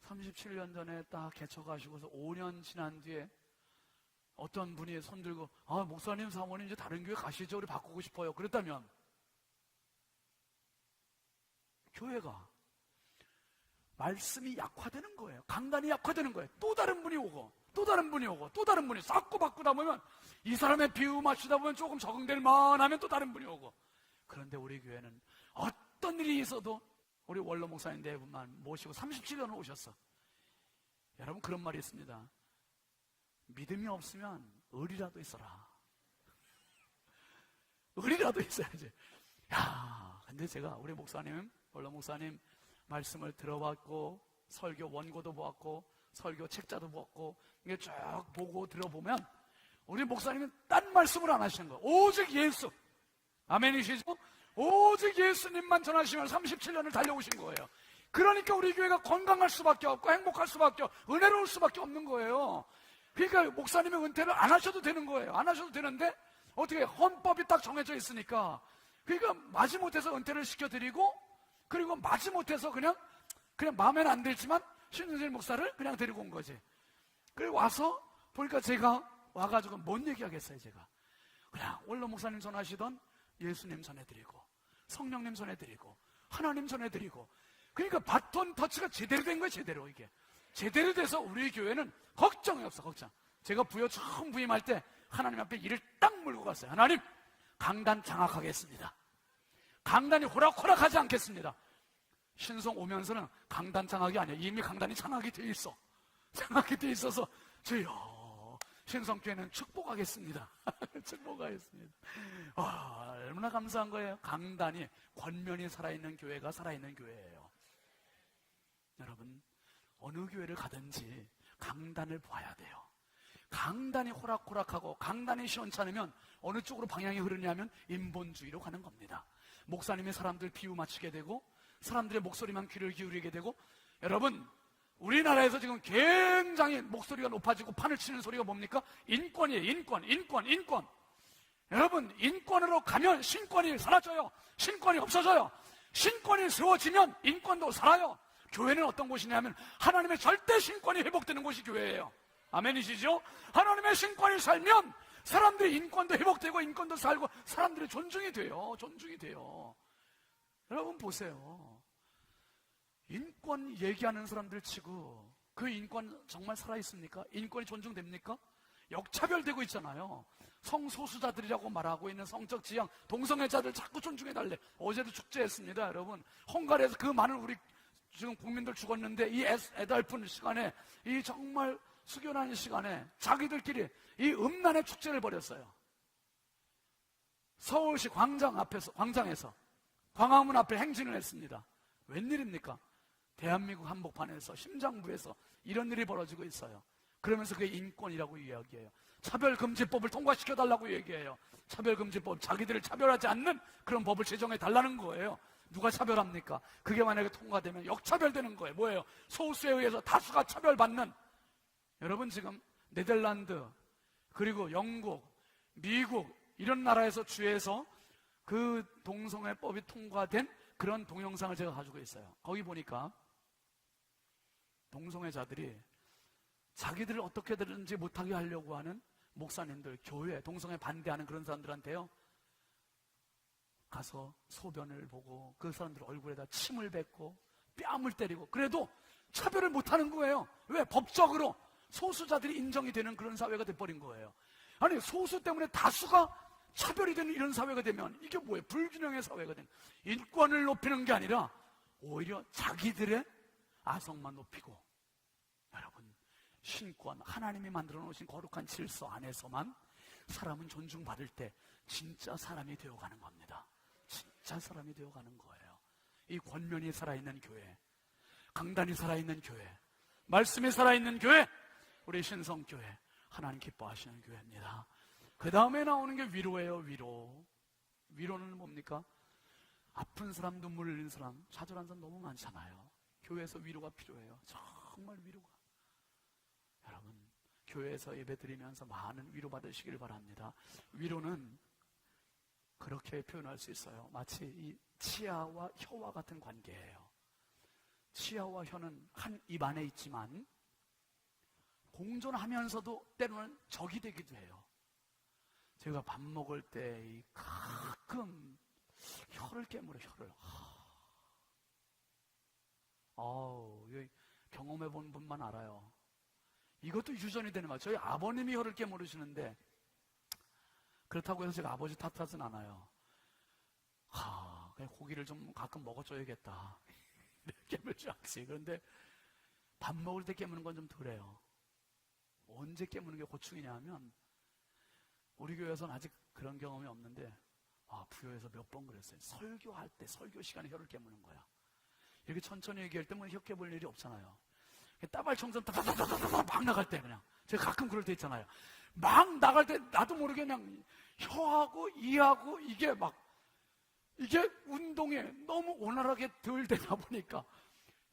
37년 전에 딱 개척하시고서 5년 지난 뒤에 어떤 분이 손들고, 목사님, 사모님 이제 다른 교회 가시죠, 우리 바꾸고 싶어요, 그랬다면 교회가 말씀이 약화되는 거예요. 강단이 약화되는 거예요. 또 다른 분이 오고 또 다른 분이 오고 또 다른 분이 싹고 바꾸다 보면, 이 사람의 비유 맞추다 보면 조금 적응될 만하면 또 다른 분이 오고. 그런데 우리 교회는 어떤 일이 있어도 우리 원로 목사님 네 분만 모시고 37년을 오셨어. 여러분, 그런 말이 있습니다. 믿음이 없으면 의리라도 있어라. 의리라도 있어야지. 근데 제가 우리 목사님, 원로 목사님 말씀을 들어봤고, 설교 원고도 보았고, 설교 책자도 보았고, 이게 쭉 보고 들어보면 우리 목사님은 딴 말씀을 안 하시는 거예요. 오직 예수. 아멘이시죠? 오직 예수님만 전하시면 37년을 달려오신 거예요. 그러니까 우리 교회가 건강할 수밖에 없고 행복할 수밖에 없고 은혜로울 수밖에 없는 거예요. 그러니까 목사님의 은퇴를 안 하셔도 되는 거예요. 안 하셔도 되는데 어떻게, 헌법이 딱 정해져 있으니까. 그러니까 마지못해서 은퇴를 시켜드리고, 그리고 마지못해서 그냥 마음에는 안 들지만 신승철 목사를 그냥 데리고 온 거지. 그리고 와서 보니까 제가 와가지고 뭔 얘기하겠어요. 제가 그냥 원로 목사님 전하시던 예수님 전해드리고, 성령님 전해드리고, 하나님 전해드리고. 그러니까 바톤 터치가 제대로 된 거예요. 제대로. 이게 제대로 돼서 우리 교회는 걱정이 없어. 걱정. 제가 부여 처음 부임할 때 하나님 앞에 이를 딱 물고 갔어요. 하나님, 강단 장악하겠습니다. 강단이 호락호락하지 않겠습니다. 신성 오면서는 강단 장악이 아니에요. 이미 강단이 장악이 돼 있어. 장악이 돼 있어서 주여, 신성교회는 축복하겠습니다. 축복하겠습니다. 얼마나 감사한 거예요. 강단이, 권면이 살아있는 교회가 살아있는 교회예요. 여러분, 어느 교회를 가든지 강단을 봐야 돼요. 강단이 호락호락하고 강단이 시원찮으면 어느 쪽으로 방향이 흐르냐면 인본주의로 가는 겁니다. 목사님이 사람들 비유 맞추게 되고, 사람들의 목소리만 귀를 기울이게 되고. 여러분, 우리나라에서 지금 굉장히 목소리가 높아지고 판을 치는 소리가 뭡니까? 인권이에요. 인권. 여러분, 인권으로 가면 신권이 사라져요. 신권이 없어져요. 신권이 세워지면 인권도 살아요. 교회는 어떤 곳이냐면 하나님의 절대 신권이 회복되는 곳이 교회예요. 아멘이시죠? 하나님의 신권이 살면 사람들의 인권도 회복되고 인권도 살고 사람들의 존중이 돼요. 여러분 보세요. 인권 얘기하는 사람들 치고 그 인권 정말 살아있습니까? 인권이 존중됩니까? 역차별되고 있잖아요. 성소수자들이라고 말하고 있는 성적 지향, 동성애자들 자꾸 존중해달래. 어제도 축제했습니다. 여러분, 헝가리에서 그 많은 우리 지금 국민들 죽었는데 이 애달픈 시간에, 이 정말 숙연한 시간에 자기들끼리 이 음란의 축제를 벌였어요. 서울시 광장에서 광화문 앞에 행진을 했습니다. 웬일입니까? 대한민국 한복판에서, 심장부에서 이런 일이 벌어지고 있어요. 그러면서 그게 인권이라고 이야기해요. 차별금지법을 통과시켜달라고 얘기해요. 차별금지법, 자기들을 차별하지 않는 그런 법을 제정해달라는 거예요. 누가 차별합니까? 그게 만약에 통과되면 역차별되는 거예요. 뭐예요? 소수에 의해서 다수가 차별받는. 여러분, 지금 네덜란드, 그리고 영국, 미국, 이런 나라에서 주에서 그 동성애법이 통과된 그런 동영상을 제가 가지고 있어요. 거기 보니까 동성애자들이 자기들을 어떻게든지 못하게 하려고 하는 목사님들, 교회, 동성애 반대하는 그런 사람들한테요, 가서 소변을 보고 그 사람들 얼굴에다 침을 뱉고 뺨을 때리고, 그래도 차별을 못하는 거예요. 왜? 법적으로 소수자들이 인정이 되는 그런 사회가 돼버린 거예요. 아니, 소수 때문에 다수가 차별이 되는 이런 사회가 되면 이게 뭐예요? 불균형의 사회가 되는, 인권을 높이는 게 아니라 오히려 자기들의 아성만 높이고, 여러분, 신권, 하나님이 만들어 놓으신 거룩한 질서 안에서만 사람은 존중받을 때 진짜 사람이 되어가는 겁니다. 진짜 사람이 되어가는 거예요. 이 권면이 살아있는 교회, 강단이 살아있는 교회, 말씀이 살아있는 교회, 우리 신성교회, 하나님 기뻐하시는 교회입니다. 그 다음에 나오는 게 위로예요. 위로는 뭡니까? 아픈 사람, 눈물 흘린 사람, 좌절한 사람 너무 많잖아요. 교회에서 위로가 필요해요. 정말 위로가. 여러분, 교회에서 예배드리면서 많은 위로 받으시길 바랍니다. 위로는 그렇게 표현할 수 있어요. 마치 이 치아와 혀와 같은 관계예요. 치아와 혀는 한 입 안에 있지만 공존하면서도 때로는 적이 되기도 해요. 제가 밥 먹을 때 가끔 혀를 깨물어, 혀를. 경험해 본 분만 알아요. 이것도 유전이 되는 거예요. 저희 아버님이 혀를 깨물으시는데, 그렇다고 해서 제가 아버지 탓하진 않아요. 그냥 고기를 좀 가끔 먹어줘야겠다. 깨물지 않지. 그런데 밥 먹을 때 깨무는 건 좀 덜해요. 언제 깨무는 게 고충이냐 하면, 우리 교회에서는 아직 그런 경험이 없는데, 부교에서 몇 번 그랬어요. 설교할 때, 설교 시간에 혀를 깨무는 거야. 이렇게 천천히 얘기할 때 뭐 혀 깨물 일이 없잖아요. 따발청선 따다다다다다 막 나갈 때, 그냥 제가 가끔 그럴 때 있잖아요. 막 나갈 때 나도 모르게 그냥 혀하고 이하고 이게 운동에 너무 원활하게 덜 되다 보니까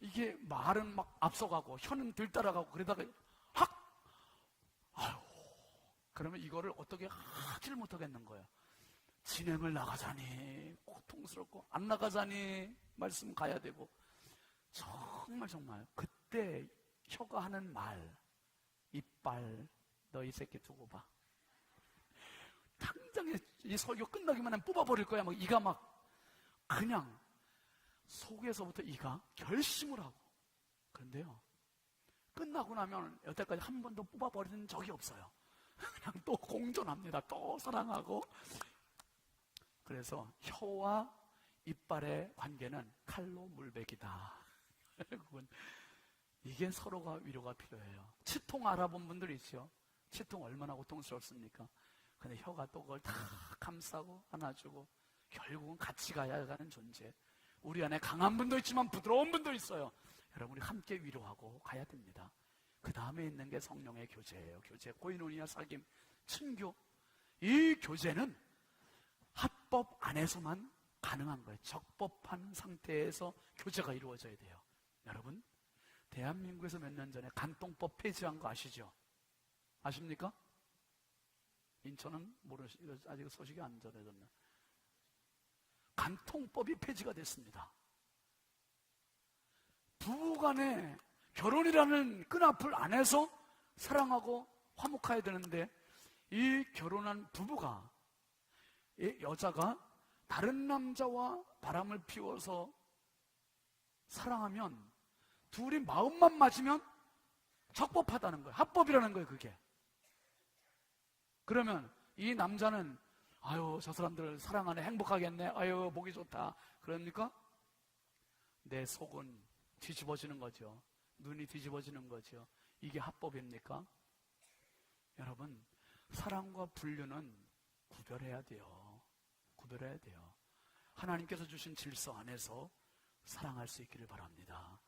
이게 말은 막 앞서가고 혀는 덜 따라가고, 그러다가 그러면 이거를 어떻게 하지를 못하겠는 거예요. 진행을 나가자니 고통스럽고, 안 나가자니 말씀 가야 되고, 정말 그때 혀가 하는 말, 이빨, 너 이 새끼 두고 봐. 당장에 이 설교 끝나기만 하면 뽑아버릴 거야. 이가 그냥 속에서부터 이가 결심을 하고. 그런데요, 끝나고 나면 여태까지 한 번도 뽑아버리는 적이 없어요. 그냥 또 공존합니다. 또 사랑하고. 그래서 혀와 이빨의 관계는 칼로 물베기다. 이게 서로가 위로가 필요해요. 치통 알아본 분들 있죠? 치통 얼마나 고통스럽습니까? 근데 혀가 또 그걸 다 감싸고 안아주고, 결국은 같이 가야 하는 존재. 우리 안에 강한 분도 있지만 부드러운 분도 있어요. 여러분, 우리 함께 위로하고 가야 됩니다. 그 다음에 있는 게 성령의 교제예요. 교제, 코이노니아, 사귐, 친교. 이 교제는 합법 안에서만 가능한 거예요. 적법한 상태에서 교제가 이루어져야 돼요. 여러분, 대한민국에서 몇 년 전에 간통법 폐지한 거 아시죠? 아십니까? 인천은 아직 소식이 안 전해졌나? 간통법이 폐지가 됐습니다. 부부간에 결혼이라는 끈앞을 안에서 사랑하고 화목해야 되는데, 이 결혼한 부부가, 이 여자가 다른 남자와 바람을 피워서 사랑하면, 둘이 마음만 맞으면 적법하다는 거예요. 합법이라는 거예요, 그게. 그러면 이 남자는 저 사람들 사랑하네, 행복하겠네, 보기 좋다, 그럽니까? 내 속은 뒤집어지는 거죠. 눈이 뒤집어지는 거죠. 이게 합법입니까? 여러분, 사랑과 분류는 구별해야 돼요. 구별해야 돼요. 하나님께서 주신 질서 안에서 사랑할 수 있기를 바랍니다.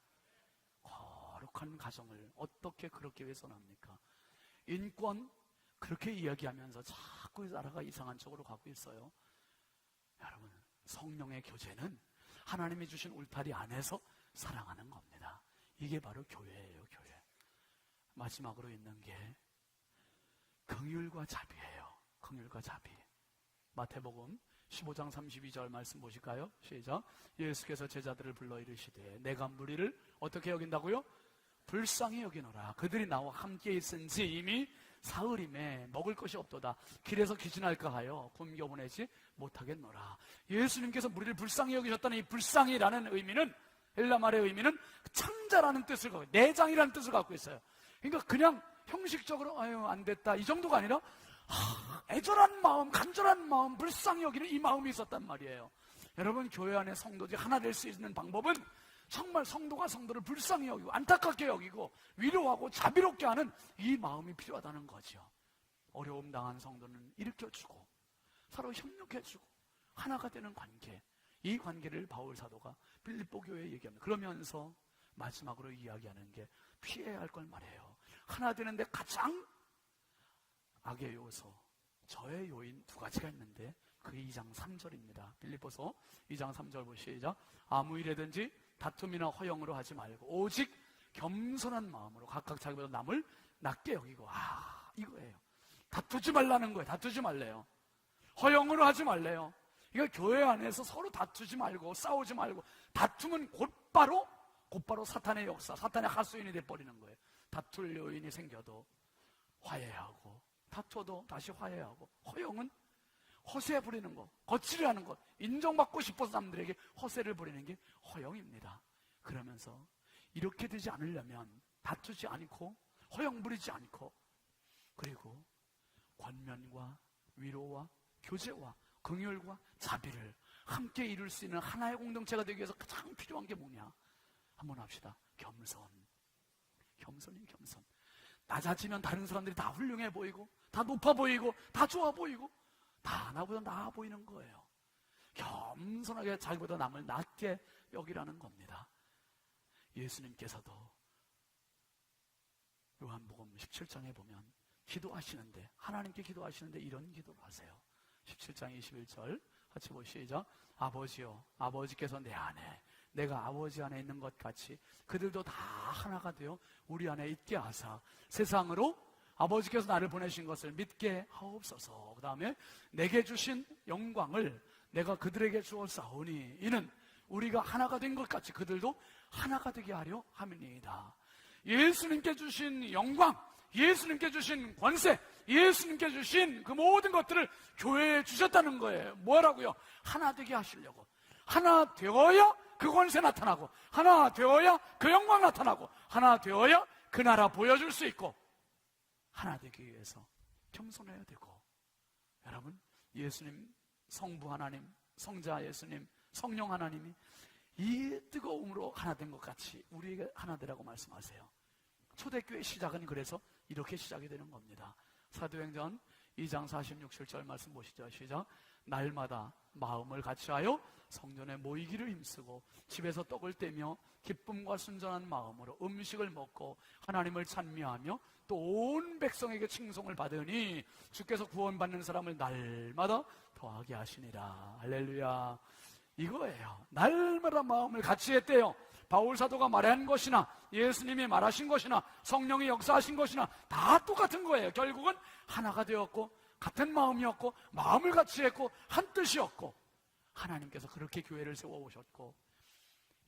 거룩한 가정을 어떻게 그렇게 훼손합니까? 인권 그렇게 이야기하면서 자꾸 나라가 이상한 쪽으로 가고 있어요. 여러분, 성령의 교제는 하나님이 주신 울타리 안에서 사랑하는 겁니다. 이게 바로 교회예요, 교회. 마지막으로 있는 게 긍휼과 자비예요. 긍휼과 자비. 마태복음 15장 32절 말씀 보실까요? 시작. 예수께서 제자들을 불러 이르시되 내가 무리를 어떻게 여긴다고요? 불쌍히 여기노라. 그들이 나와 함께 있은지 이미 사흘임에 먹을 것이 없도다. 길에서 기진할까 하여 굶겨보내지 못하겠노라. 예수님께서 무리를 불쌍히 여기셨다는 이 불쌍히라는 의미는, 헬라말의 의미는 창자라는 뜻을 갖고, 내장이라는 뜻을 갖고 있어요. 그러니까 그냥 형식적으로 아유 안 됐다 이 정도가 아니라 애절한 마음, 간절한 마음, 불쌍히 여기는 이 마음이 있었단 말이에요. 여러분, 교회 안에 성도들이 하나 될 수 있는 방법은 정말 성도가 성도를 불쌍히 여기고 안타깝게 여기고 위로하고 자비롭게 하는 이 마음이 필요하다는 거죠. 어려움 당한 성도는 일으켜주고 서로 협력해주고 하나가 되는 관계, 이 관계를 바울 사도가 빌립보 교회에 얘기합니다. 그러면서 마지막으로 이야기하는 게 피해야 할 걸 말해요. 하나 되는데 가장 악의 요소, 저의 요인 두 가지가 있는데 그게 2장 3절입니다. 빌립보서 2장 3절 보시죠. 아무 일에든지 다툼이나 허영으로 하지 말고 오직 겸손한 마음으로 각각 자기보다 남을 낮게 여기고, 이거예요. 다투지 말라는 거예요. 다투지 말래요. 허영으로 하지 말래요. 이거 교회 안에서 서로 다투지 말고 싸우지 말고, 다투면 곧바로 사탄의 역사, 사탄의 하수인이 돼버리는 거예요. 다툴 요인이 생겨도 화해하고, 다투어도 다시 화해하고, 허영은 허세 부리는 거, 거칠어하는 거, 인정받고 싶어서 남들에게 허세를 부리는 게 허영입니다. 그러면서 이렇게 되지 않으려면 다투지 않고 허영 부리지 않고, 그리고 권면과 위로와 교제와 긍휼과 자비를 함께 이룰 수 있는 하나의 공동체가 되기 위해서 가장 필요한 게 뭐냐? 한번 합시다. 겸손. 겸손이 겸손. 낮아지면 다른 사람들이 다 훌륭해 보이고 다 높아 보이고 다 좋아 보이고 다 나보다 나아 보이는 거예요. 겸손하게 자기보다 남을 낮게 여기라는 겁니다. 예수님께서도 요한복음 17장에 보면 기도하시는데, 하나님께 기도하시는데 이런 기도를 하세요. 17장 21절 같이 보시죠. 아버지요, 아버지께서 내 안에, 내가 아버지 안에 있는 것 같이 그들도 다 하나가 되어 우리 안에 있게 하사 세상으로 아버지께서 나를 보내신 것을 믿게 하옵소서. 그 다음에 내게 주신 영광을 내가 그들에게 주었사오니 이는 우리가 하나가 된 것 같이 그들도 하나가 되게 하려 함이니이다. 예수님께 주신 영광, 예수님께 주신 권세, 예수님께 주신 그 모든 것들을 교회에 주셨다는 거예요. 뭐라고요? 하나 되게 하시려고. 하나 되어야 그 권세 나타나고, 하나 되어야 그 영광 나타나고, 하나 되어야 그 나라 보여줄 수 있고, 하나 되기 위해서 겸손해야 되고. 여러분, 예수님, 성부 하나님, 성자 예수님, 성령 하나님이 이 뜨거움으로 하나 된 것 같이 우리에게 하나 되라고 말씀하세요. 초대교회 시작은 그래서 이렇게 시작이 되는 겁니다. 사도행전 2장 46절 말씀 보시죠. 시작. 날마다 마음을 같이하여 성전에 모이기를 힘쓰고 집에서 떡을 떼며 기쁨과 순전한 마음으로 음식을 먹고 하나님을 찬미하며 또 온 백성에게 칭송을 받으니 주께서 구원받는 사람을 날마다 더하게 하시니라. 할렐루야. 이거예요. 날마다 마음을 같이 했대요. 바울 사도가 말한 것이나 예수님이 말하신 것이나 성령이 역사하신 것이나 다 똑같은 거예요. 결국은 하나가 되었고 같은 마음이었고 마음을 같이 했고 한 뜻이었고, 하나님께서 그렇게 교회를 세워오셨고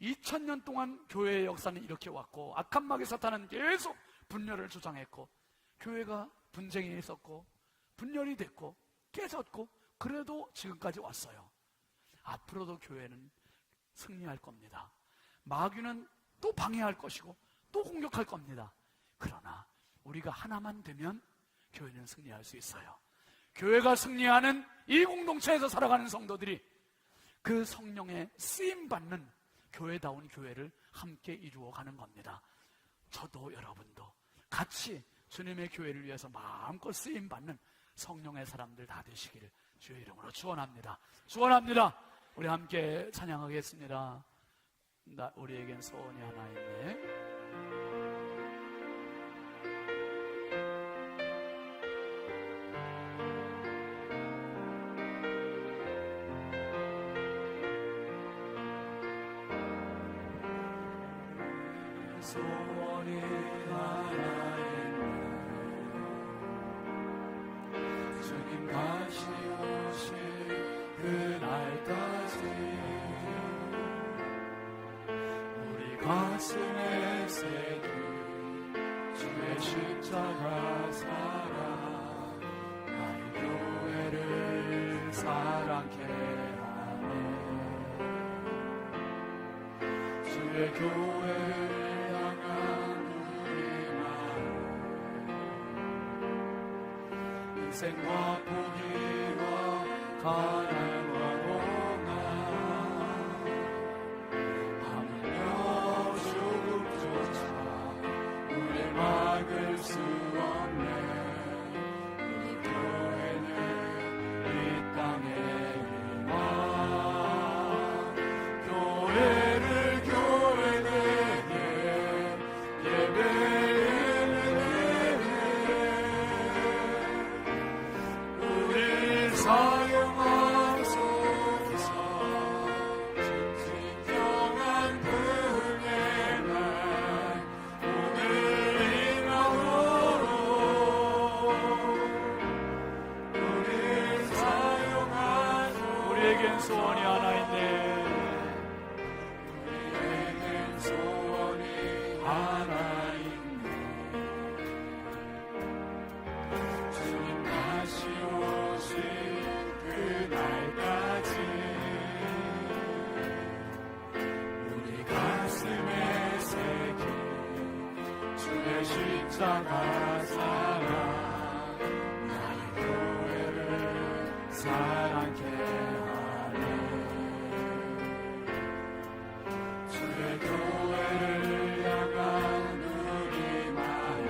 2000년 동안 교회의 역사는 이렇게 왔고, 악한 마귀 사탄은 계속 분열을 주장했고 교회가 분쟁이 있었고 분열이 됐고 깨졌고, 그래도 지금까지 왔어요. 앞으로도 교회는 승리할 겁니다. 마귀는 또 방해할 것이고 또 공격할 겁니다. 그러나 우리가 하나만 되면 교회는 승리할 수 있어요. 교회가 승리하는 이 공동체에서 살아가는 성도들이 그 성령의 쓰임받는 교회다운 교회를 함께 이루어가는 겁니다. 저도 여러분도 같이 주님의 교회를 위해서 마음껏 쓰임받는 성령의 사람들 다 되시기를 주의 이름으로 축원합니다. 축원합니다. 우리 함께 찬양하겠습니다. 우리에겐 소원이 하나 있네. 소원이 하나 있네. 주님 다시 오실 주의 십자가 사랑 나의 교회를 사랑케 하네. 주의 교회를 향한 우리 마음 인생과 포기와 가난과 고난 하물며 죽음조차 우리 막을 수 없네. 우리 교회는 이 땅의 희망 교회를 교회되게 예배를 우리 사용하소서. 진정한 은혜 날 오늘 임하도록 우리 사용하소서. 우리에겐 소원이 하나 있네. 우리에겐 소원이 하나 있네. 주님 다시 오실 그날까지 우리 가슴에 새긴 주의 십자가 사랑 나의 교회를 사랑케 하네. 주의 교회를 향한 우리 마음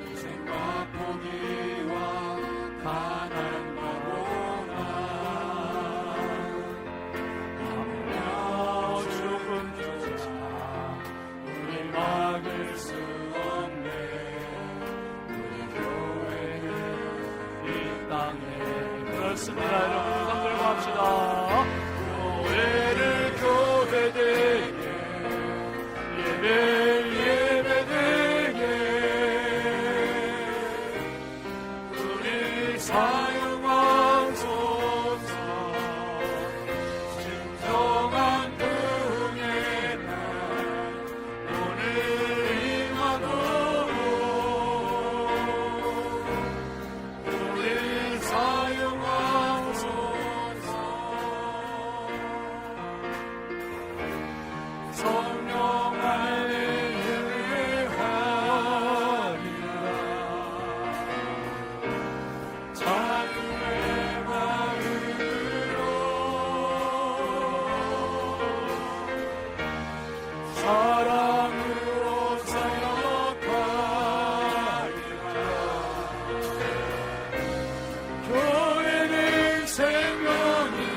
인생과 포기와 가난과 고난 하물며 죽음조차 우리 막을 수 없네. 우리 교회는 이 땅에 그렇습니다. 여러분 두손 들고 합시다. 교회를 교회되게 예배되게 우리 사용하소서. 진정한 은혜 날 오늘 임하도록 우리 사용하소서. 성령 안에 예배하리라. 자유의 마음으로 사랑으로 사역하리라. 교회는 생명이니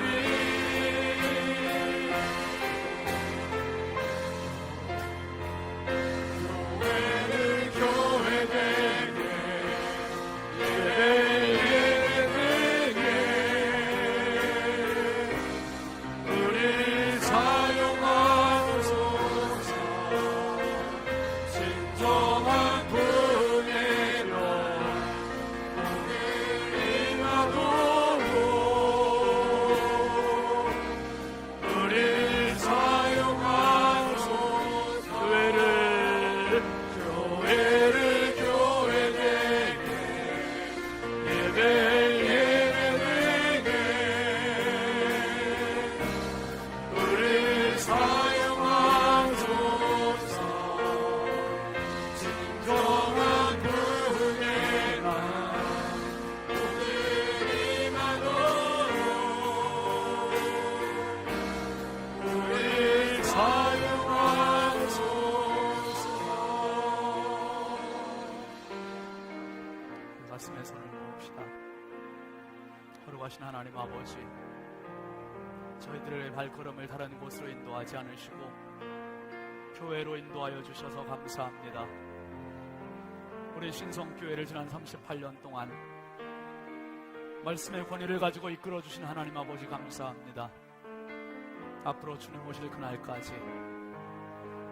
교회를 교회되게 예배되게 우리 사용하소서. 진정한 은혜로 오늘 임하도록 우리 사용하소서. 교회를 교회되게 예배되게 우리 사용하소서. 진정한 은혜 날 오늘 임하도록 우리 사용하소서. 가슴에 손을 모읍시다. 거룩하신 하나님 아버지, 저희들의 발걸음을 다른 곳으로 인도하지 않으시고 교회로 인도하여 주셔서 감사합니다. 우리 신성교회를 지난 38년 동안 말씀의 권위를 가지고 이끌어 주신 하나님 아버지 감사합니다. 앞으로 주님 오실 그날까지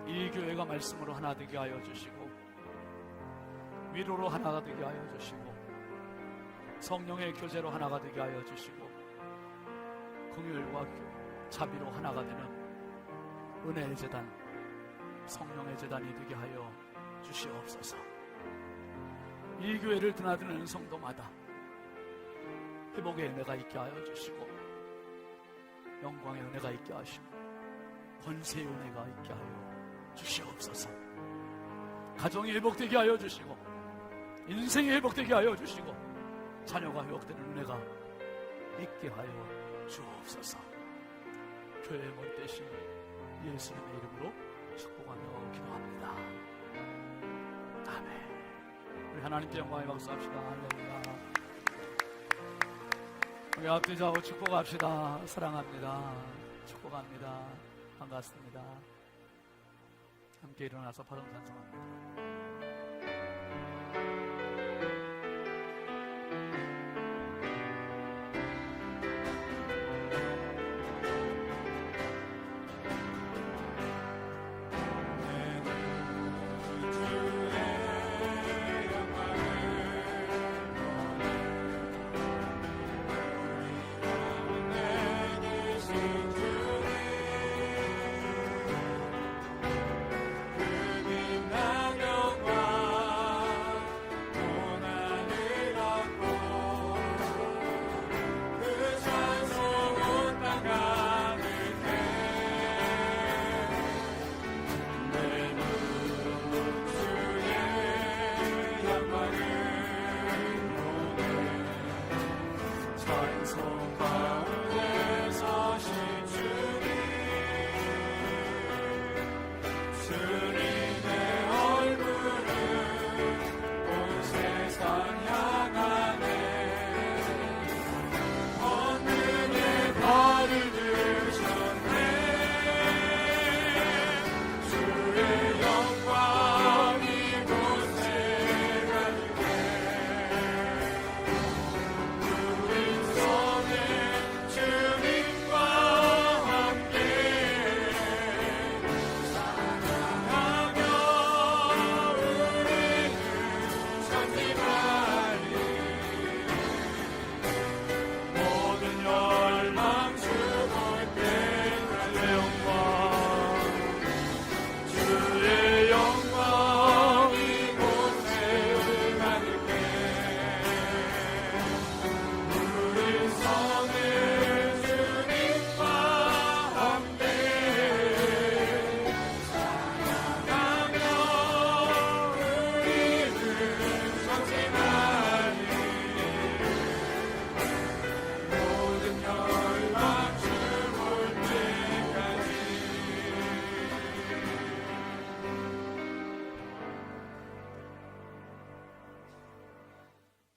이 교회가 말씀으로 하나 되게 하여 주시고 위로로 하나가 되게 하여 주시고 성령의 교제로 하나가 되게 하여 주시고 긍휼과 자비로 하나가 되는 은혜의 재단 성령의 제단이 되게 하여 주시옵소서. 이 교회를 드나드는 성도마다 회복의 은혜가 있게 하여 주시고 영광의 은혜가 있게 하시고 권세의 은혜가 있게 하여 주시옵소서. 가정이 회복되게 하여 주시고 인생이 회복되게 하여 주시고 자녀가 회복되는 은혜가 있게 하여 주옵소서. 교회의 머리 대신 예수님의 이름으로 축복하며 기도합니다. 아멘. 우리 하나님께 영광의 박수합시다. 할렐루야. 우리 앞뒤 좌우 축복합시다. 사랑합니다. 축복합니다. 반갑습니다. 함께 일어나서 파동 찬송합니다.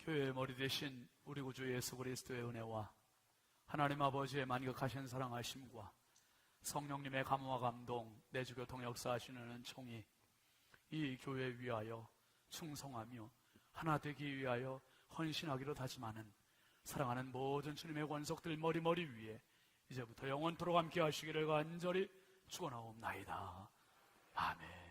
교회의 머리 대신 우리 구주 예수 그리스도의 은혜와 하나님 아버지의 만극하신 사랑하심과 성령님의 감화 감동 내주교통 역사하시는 은총이 이 교회 위하여 충성하며 하나 되기 위하여 헌신하기로 다짐하는 사랑하는 모든 주님의 권속들 머리 위에 이제부터 영원토록 함께 하시기를 간절히 축원하옵나이다. 아멘.